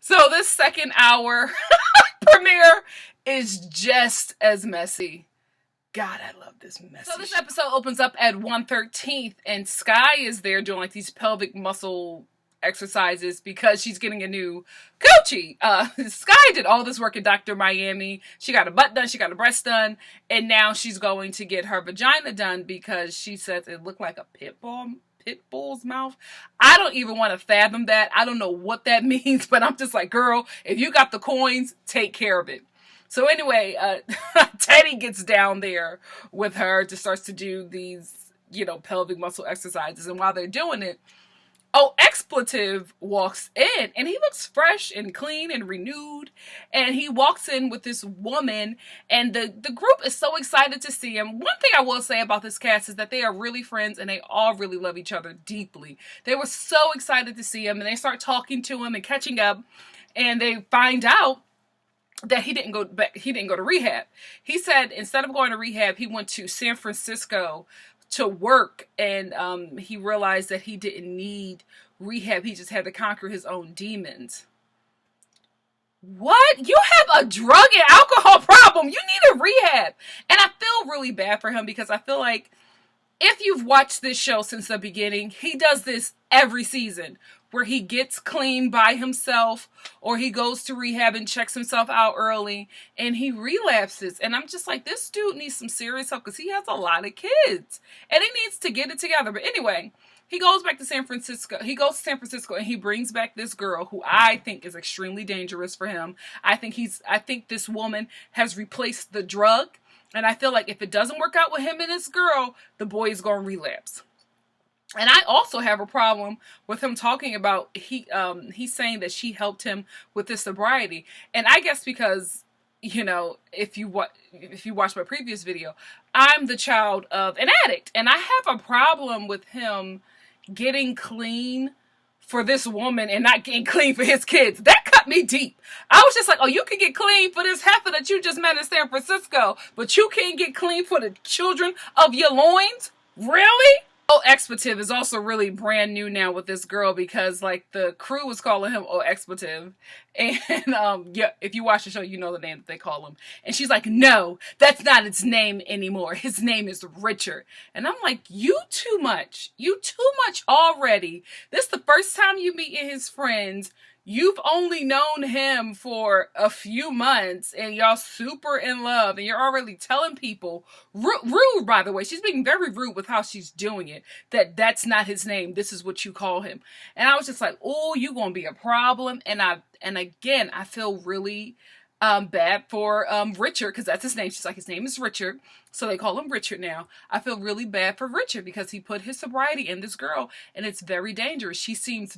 So this second hour premiere is just as messy. God, I love this messy. So this episode opens up at 1:13, and Sky is there doing like these pelvic muscle exercises because she's getting a new coochie. Sky did all this work at Dr. Miami. She got a butt done, she got a breast done, and now she's going to get her vagina done because she says it looked like a pit bull's mouth. I don't even want to fathom that. I don't know what that means, but I'm just like, girl, if you got the coins, take care of it. So anyway, Teddy gets down there with her to starts to do these, pelvic muscle exercises. And while they're doing it, expletive walks in and he looks fresh and clean and renewed. And he walks in with this woman and the group is so excited to see him. One thing I will say about this cast is that they are really friends and they all really love each other deeply. They were so excited to see him and they start talking to him and catching up, and they find out that he didn't go to rehab. He said instead of going to rehab, he went to San Francisco to work, and he realized that he didn't need rehab. He just had to conquer his own demons. What? You have a drug and alcohol problem. You need a rehab. And I feel really bad for him because I feel like if you've watched this show since the beginning, he does this every season where he gets clean by himself or he goes to rehab and checks himself out early and he relapses. And I'm just like, this dude needs some serious help because he has a lot of kids and he needs to get it together. But anyway, he goes back to San Francisco. He goes to San Francisco and he brings back this girl who I think is extremely dangerous for him. I think this woman has replaced the drug. And I feel like if it doesn't work out with him and this girl, the boy is going to relapse. And I also have a problem with him talking about he's saying that she helped him with his sobriety. And I guess because, if you watch my previous video, I'm the child of an addict. And I have a problem with him getting clean for this woman and not getting clean for his kids. That cut me deep. I was just like, oh, you can get clean for this heifer that you just met in San Francisco, but you can't get clean for the children of your loins? Really? Expletive is also really brand new now with this girl because like the crew was calling him expletive, and yeah, if you watch the show you know the name that they call him, and she's like, no, that's not its name anymore, his name is Richard. And I'm like, you too much already. This is the first time you meet his friends. You've only known him for a few months and y'all super in love and you're already telling people, rude by the way, she's being very rude with how she's doing it, that's not his name, this is what you call him. And I was just like, oh, you gonna be a problem. And again, I feel really bad for Richard because that's his name. She's like, his name is Richard, so they call him Richard now. I feel really bad for Richard because he put his sobriety in this girl and it's very dangerous. She seems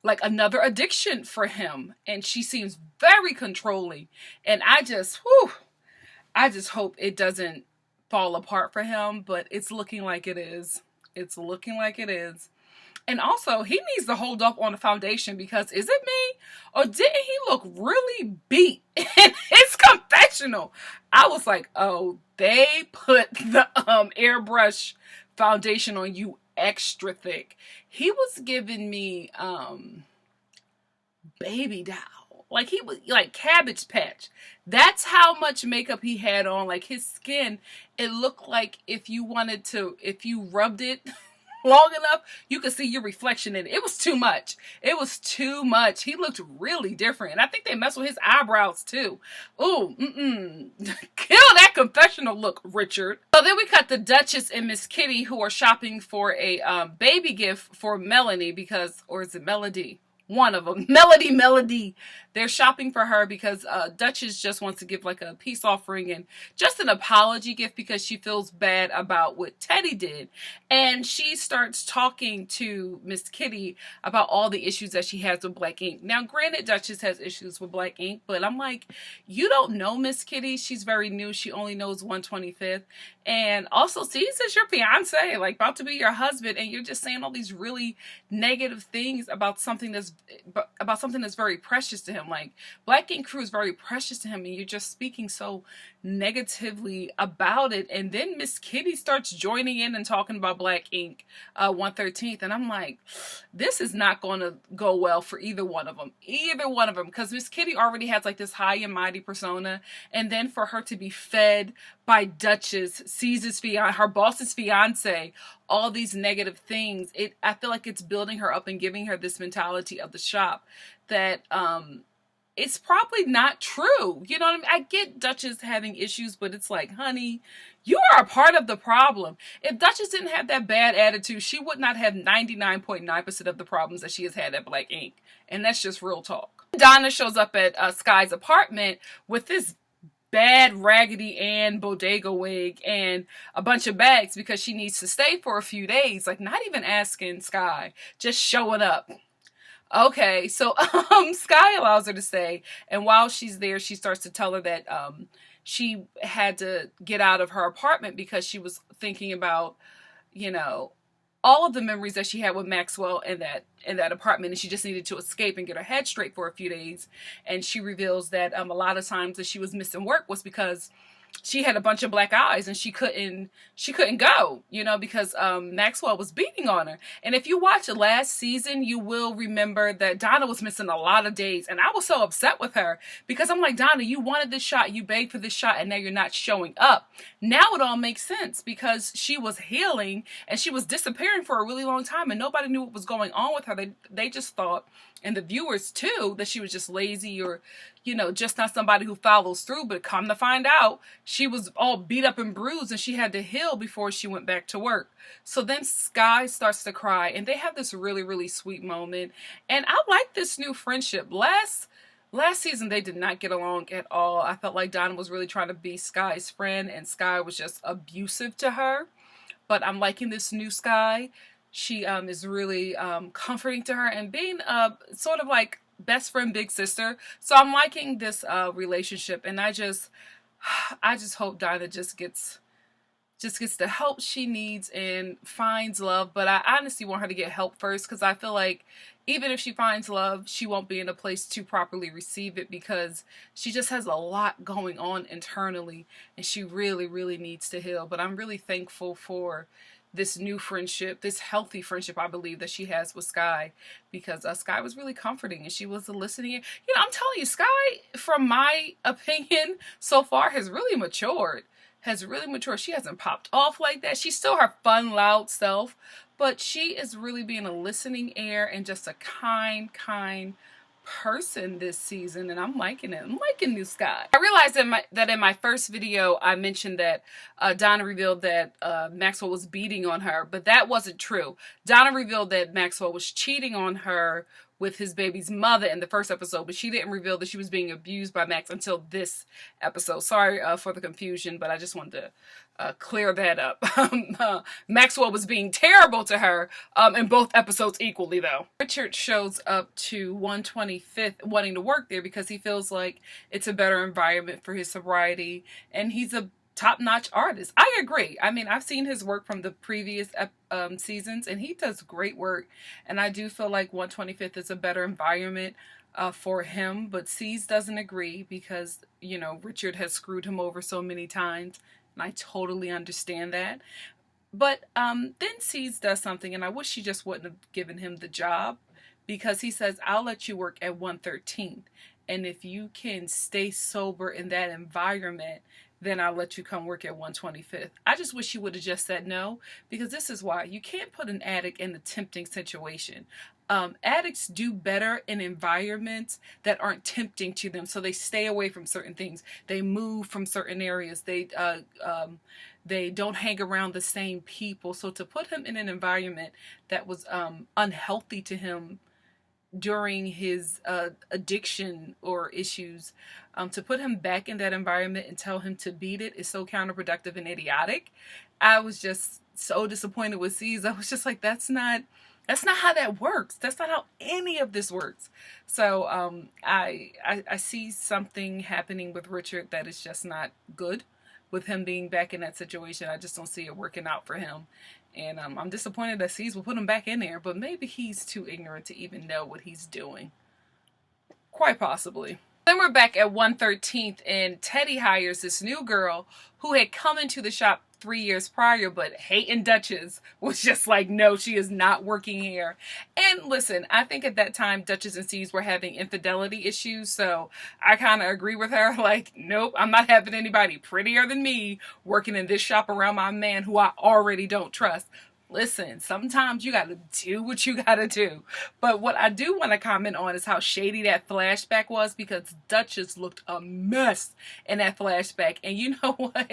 like another addiction for him. And she seems very controlling. And I just hope it doesn't fall apart for him, but it's looking like it is. It's looking like it is. And also, he needs to hold up on the foundation because is it me? Or didn't he look really beat in his confessional? I was like, oh, they put the airbrush foundation on you extra thick. He was giving me baby doll. Like he was like Cabbage Patch. That's how much makeup he had on. Like his skin, it looked like if you rubbed it long enough, you could see your reflection in it. It was too much. It was too much. He looked really different. And I think they messed with his eyebrows too. Ooh, kill that confessional look, Richard. So then we cut the Duchess and Miss Kitty who are shopping for a baby gift for Melanie or is it Melody? One of them. Melody. They're shopping for her because Duchess just wants to give like a peace offering and just an apology gift because she feels bad about what Teddy did. And she starts talking to Miss Kitty about all the issues that she has with black ink. Now, granted, Duchess has issues with black ink, but I'm like, you don't know Miss Kitty. She's very new. She only knows 1/25. And also, sees as your fiance, like about to be your husband, and you're just saying all these really negative things about something that's about something that's very precious to him. Like, Black Ink Crew is very precious to him, and you're just speaking so negatively about it. And then Miss Kitty starts joining in and talking about Black Ink 113th, and I'm like, this is not going to go well for either one of them. Either one of them, because Miss Kitty already has like this high and mighty persona, and then for her to be fed by Duchess, Caesar's fiance, her boss's fiance, all these negative things, I feel like it's building her up and giving her this mentality of the shop that it's probably not true. You know what I mean? I get Duchess having issues, but it's like, honey, you are a part of the problem. If Duchess didn't have that bad attitude, she would not have 99.9% of the problems that she has had at Black Ink. And that's just real talk. Donna shows up at Sky's apartment with this bad Raggedy Ann bodega wig and a bunch of bags because she needs to stay for a few days. Like, not even asking Sky, just showing up. Okay, so Sky allows her to stay, and while she's there, she starts to tell her that she had to get out of her apartment because she was thinking about, you know, all of the memories that she had with Maxwell in that apartment, and she just needed to escape and get her head straight for a few days. And she reveals that a lot of times that she was missing work was because she had a bunch of black eyes and she couldn't go, you know, because Maxwell was beating on her. And if you watch the last season, you will remember that Donna was missing a lot of days, and I was so upset with her because I'm like, Donna, you wanted this shot, you begged for this shot, and now you're not showing up. Now it all makes sense because she was healing and she was disappearing for a really long time, and nobody knew what was going on with her. They just thought, and the viewers too, that she was just lazy or, you know, just not somebody who follows through. But come to find out, she was all beat up and bruised and she had to heal before she went back to work. So then Sky starts to cry, and they have this really, really sweet moment. And I like this new friendship. Last season, they did not get along at all. I felt like Donna was really trying to be Sky's friend, and Sky was just abusive to her. But I'm liking this new Sky. She is really comforting to her and being sort of like best friend, big sister. So I'm liking this relationship, and I just hope Dinah just gets the help she needs and finds love. But I honestly want her to get help first, because I feel like even if she finds love, she won't be in a place to properly receive it because she just has a lot going on internally, and she really, really needs to heal. But I'm really thankful for this new friendship, this healthy friendship, I believe, that she has with Sky, because Sky was really comforting and she was listening. You know, I'm telling you, Sky, from my opinion, so far has really matured. She hasn't popped off like that. She's still her fun, loud self, but she is really being a listening ear and just a kind person this season, and I'm liking it. I'm liking this Sky. I realized that in my first video I mentioned that Donna revealed that Maxwell was beating on her, but that wasn't true. Donna revealed that Maxwell was cheating on her with his baby's mother in the first episode, but she didn't reveal that she was being abused by Max until this episode. Sorry for the confusion, but I just wanted to clear that up. Maxwell was being terrible to her in both episodes equally, though. Richard shows up to 125th wanting to work there because he feels like it's a better environment for his sobriety, and he's a top-notch artist. I agree. I mean, I've seen his work from the previous seasons, and he does great work. And I do feel like 125th is a better environment for him. But C's doesn't agree because, you know, Richard has screwed him over so many times, and I totally understand that. But then C's does something, and I wish she just wouldn't have given him the job, because he says, I'll let you work at 113th. And if you can stay sober in that environment, then I'll let you come work at 125th. I just wish you would have just said no, because this is why. You can't put an addict in a tempting situation. Addicts do better in environments that aren't tempting to them, so they stay away from certain things. They move from certain areas. They don't hang around the same people. So to put him in an environment that was unhealthy to him during his addiction or issues, to put him back in that environment and tell him to beat it is so counterproductive and idiotic. I was just so disappointed with C's. I was just like, that's not how that works. That's not how any of this works. So I see something happening with Richard that is just not good with him being back in that situation. I just don't see it working out for him. And I'm disappointed that C's will put him back in there, but maybe he's too ignorant to even know what he's doing. Quite possibly. Then we're back at 113th, and Teddy hires this new girl who had come into the shop 3 years prior, but hating Duchess was just like, no, she is not working here. And listen, I think at that time, Duchess and C's were having infidelity issues, so I kind of agree with her. Like, nope, I'm not having anybody prettier than me working in this shop around my man who I already don't trust. Listen, sometimes you gotta do what you gotta do. But what I do want to comment on is how shady that flashback was, because Duchess looked a mess in that flashback. And you know what?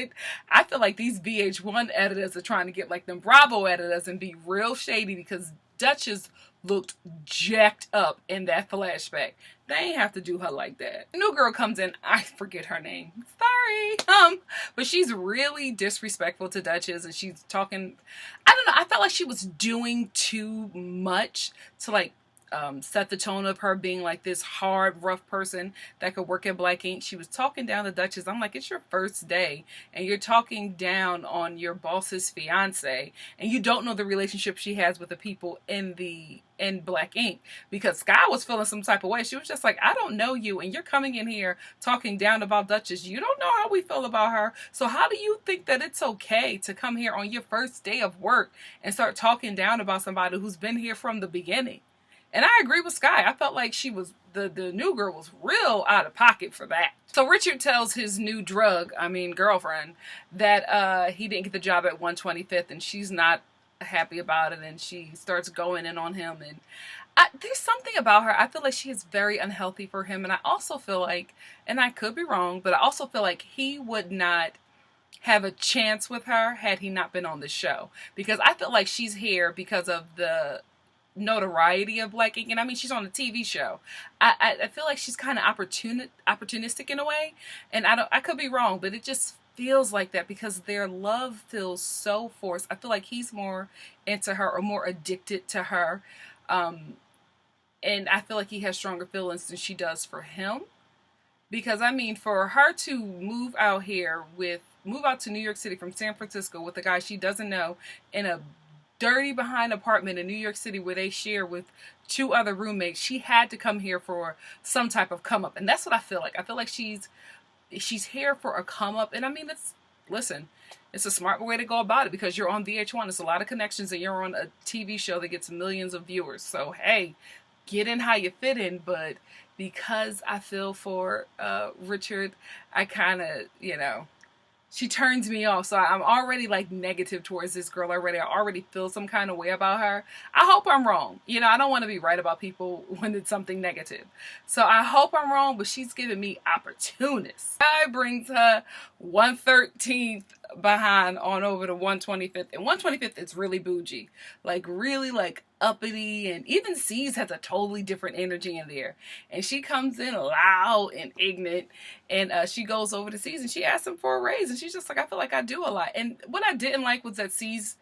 I feel like these VH1 editors are trying to get like them Bravo editors and be real shady, because Duchess looked jacked up in that flashback. They ain't have to do her like that. The new girl comes in, I forget her name. Sorry. But she's really disrespectful to Duchess, and she's talking, I don't know, I felt like she was doing too much to like set the tone of her being like this hard, rough person that could work at Black Ink. She was talking down to Duchess. I'm like, it's your first day and you're talking down on your boss's fiance, and you don't know the relationship she has with the people in Black Ink. Because Sky was feeling some type of way. She was just like, I don't know you, and you're coming in here talking down about Duchess. You don't know how we feel about her. So how do you think that it's okay to come here on your first day of work and start talking down about somebody who's been here from the beginning? And I agree with Sky. I felt like she was, the new girl was real out of pocket for that. So Richard tells his new girlfriend, that he didn't get the job at 125th, and she's not happy about it, and she starts going in on him. And there's something about her, I feel like she is very unhealthy for him. And I also feel like, and I could be wrong, but I also feel like he would not have a chance with her had he not been on the show. Because I feel like she's here because of the notoriety of Black Ink. And I mean, she's on a TV show. I feel like she's kind of opportunistic in a way, and I could be wrong, but it just feels like that because their love feels so forced. I feel like he's more into her or more addicted to her, and I feel like he has stronger feelings than she does for him. Because I mean, for her to move out to New York City from San Francisco with a guy she doesn't know in a dirty behind apartment in New York City where they share with 2 other roommates, she had to come here for some type of come up. And that's what I feel like. I feel like she's here for a come up. And I mean, it's a smart way to go about it, because you're on VH1. It's a lot of connections, and you're on a TV show that gets millions of viewers. So hey, get in how you fit in. But because I feel for Richard, I kind of, she turns me off. So I'm already like negative towards this girl already. I already feel some kind of way about her. I hope I'm wrong. I don't want to be right about people when it's something negative. So I hope I'm wrong, but she's giving me opportunists. Guy brings her 113th behind on over to 125th. And 125th is really bougie. Like really like uppity, and even C's has a totally different energy in there. And she comes in loud and ignorant, and she goes over to C's and she asks him for a raise, and she's just like, I feel like I do a lot. And what I didn't like was that C's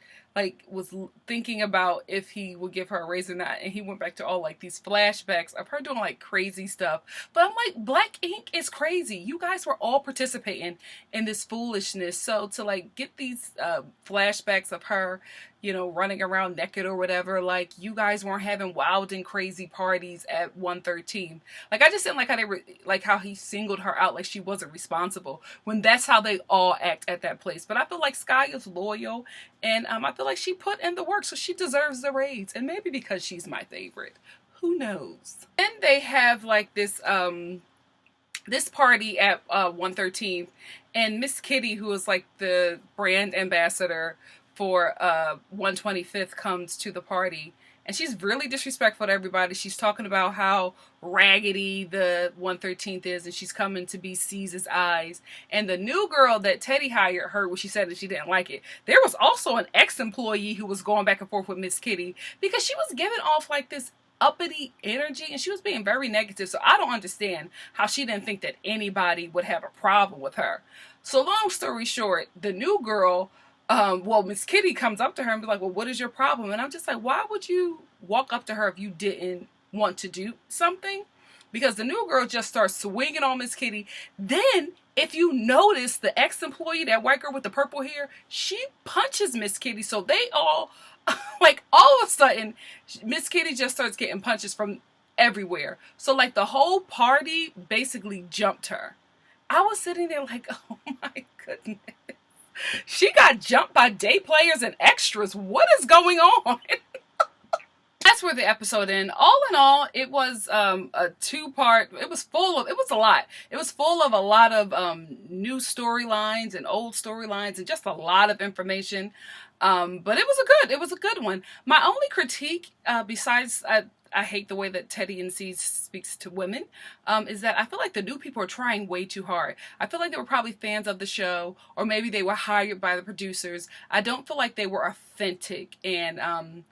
was thinking about if he would give her a raise or not, and he went back to all like these flashbacks of her doing like crazy stuff. But I'm like, Black Ink is crazy. You guys were all participating in this foolishness. So to like get these flashbacks of her, running around naked or whatever, like you guys weren't having wild and crazy parties at 113. Like I just didn't like how how he singled her out like she wasn't responsible, when that's how they all act at that place. But I feel like Sky is loyal, and I feel like she put in the work, so she deserves the raise. And maybe because she's my favorite, who knows? Then they have like this this party at 113, and Miss Kitty, who is like the brand ambassador for 125th, comes to the party, and she's really disrespectful to everybody. She's talking about how raggedy the 113th is, and she's coming to be C's eyes. And the new girl that Teddy hired heard what she said, and she didn't like it. There was also an ex-employee who was going back and forth with Miss Kitty because she was giving off like this uppity energy, and she was being very negative. So I don't understand how she didn't think that anybody would have a problem with her. So long story short, the new girl, Miss Kitty comes up to her and be like, well, what is your problem? And I'm just like, why would you walk up to her if you didn't want to do something? because the new girl just starts swinging on Miss Kitty. Then, if you notice, the ex-employee, that white girl with the purple hair, she punches Miss Kitty. So they all, like, all of a sudden, Miss Kitty just starts getting punches from everywhere. So, like, the whole party basically jumped her. I was sitting there like, oh my goodness. She got jumped by day players and extras. What is going on? That's where the episode ended. All in all, it was a two-part. It was a lot. It was full of a lot of new storylines and old storylines and just a lot of information. But it was a good one. My only critique, besides I hate the way that Teddy and C speaks to women, is that I feel like the new people are trying way too hard. I feel like they were probably fans of the show, or maybe they were hired by the producers. I don't feel like they were authentic, and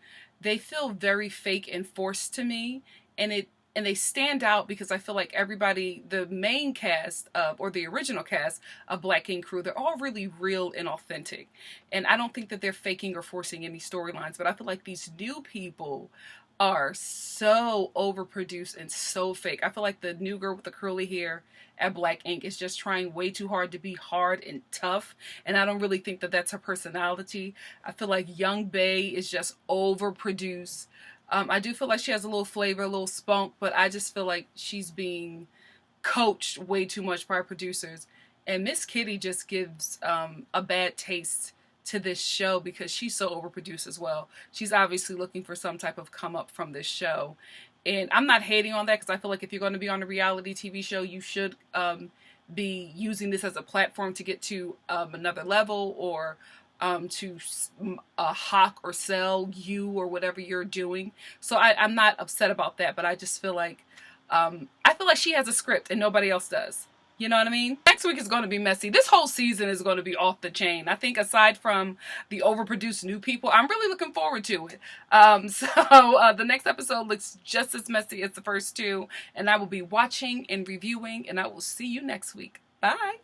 they feel very fake and forced to me, and they stand out because I feel like everybody, the main cast of, or the original cast of Black Ink Crew, they're all really real and authentic. And I don't think that they're faking or forcing any storylines, but I feel like these new people are so overproduced and so fake. I feel like the new girl with the curly hair at Black Ink is just trying way too hard to be hard and tough, and I don't really think that that's her personality. I feel like Young Bae is just overproduced. I do feel like she has a little flavor, a little spunk, but I just feel like she's being coached way too much by producers. And Miss Kitty just gives a bad taste to this show because she's so overproduced as well. She's obviously looking for some type of come up from this show. And I'm not hating on that because I feel like if you're going to be on a reality TV show, you should be using this as a platform to get to another level, or to hawk or sell you or whatever you're doing. So I'm not upset about that, but I just feel like she has a script and nobody else does. You know what I mean? Next week is going to be messy. This whole season is going to be off the chain. I think aside from the overproduced new people, I'm really looking forward to it. The next episode looks just as messy as the first two, and I will be watching and reviewing, and I will see you next week. Bye.